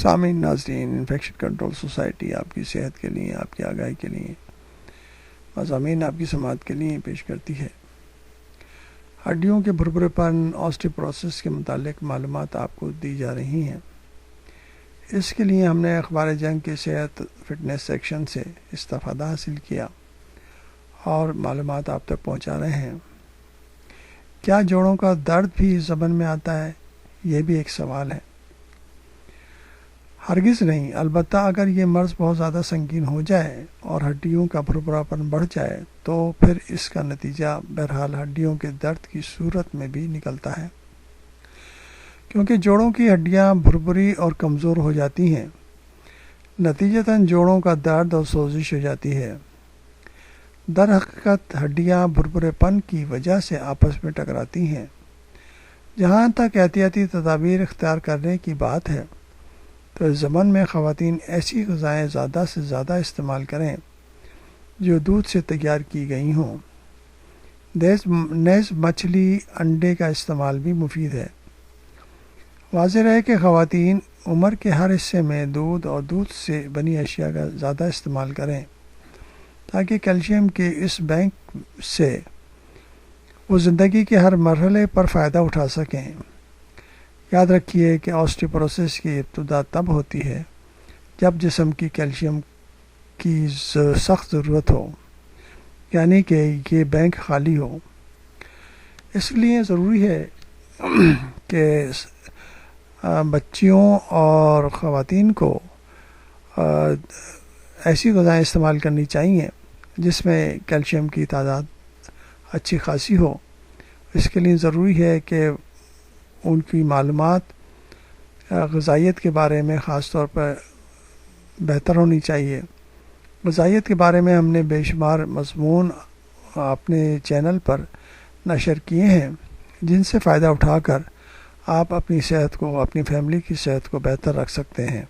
سامعین ناظرین، infection control society آپ کی صحت کے لیے، آپ کی آگاہی کے لیے مضامین آپ کی سماعت کے لیے پیش کرتی ہے۔ ہڈیوں کے بھربھرے پن، آسٹیوپروسس کے متعلق معلومات آپ کو دی جا رہی ہیں۔ اس کے لیے ہم نے اخبار جنگ کے صحت فٹنس سیکشن سے استفادہ حاصل کیا اور معلومات آپ تک پہنچا رہے ہیں۔ کیا جوڑوں کا درد بھی زبان میں آتا ہے؟ یہ بھی ایک سوال ہے۔ ہرگز نہیں، البتہ اگر یہ مرض بہت زیادہ سنگین ہو جائے اور ہڈیوں کا بھربھراپن بڑھ جائے تو پھر اس کا نتیجہ بہرحال ہڈیوں کے درد کی صورت میں بھی نکلتا ہے، کیونکہ جوڑوں کی ہڈیاں بھربھری اور کمزور ہو جاتی ہیں۔ نتیجتاً جوڑوں کا درد اور سوزش ہو جاتی ہے۔ در حقیقت ہڈیاں بھربھرے پن کی وجہ سے آپس میں ٹکراتی ہیں۔ جہاں تک احتیاطی تدابیر اختیار کرنے کی بات ہے تو اس زمن میں خواتین ایسی غذائیں زیادہ سے زیادہ استعمال کریں جو دودھ سے تیار کی گئی ہوں۔ نیز مچھلی، انڈے کا استعمال بھی مفید ہے۔ واضح رہے کہ خواتین عمر کے ہر حصے میں دودھ اور دودھ سے بنی اشیاء کا زیادہ استعمال کریں تاکہ کیلشیم کے اس بینک سے وہ زندگی کے ہر مرحلے پر فائدہ اٹھا سکیں۔ یاد رکھیے کہ آسٹیوپروسس کی ابتدا تب ہوتی ہے جب جسم کی کیلشیم کی سخت ضرورت ہو، یعنی کہ یہ بینک خالی ہو۔ اس لیے ضروری ہے کہ بچیوں اور خواتین کو ایسی غذائیں استعمال کرنی چاہیے جس میں کیلشیم کی تعداد اچھی خاصی ہو۔ اس کے لیے ضروری ہے کہ ان کی معلومات غذائیت کے بارے میں خاص طور پر بہتر ہونی چاہیے۔ غذائیت کے بارے میں ہم نے بے شمار مضمون اپنے چینل پر نشر کیے ہیں جن سے فائدہ اٹھا کر آپ اپنی صحت کو، اپنی فیملی کی صحت کو بہتر رکھ سکتے ہیں۔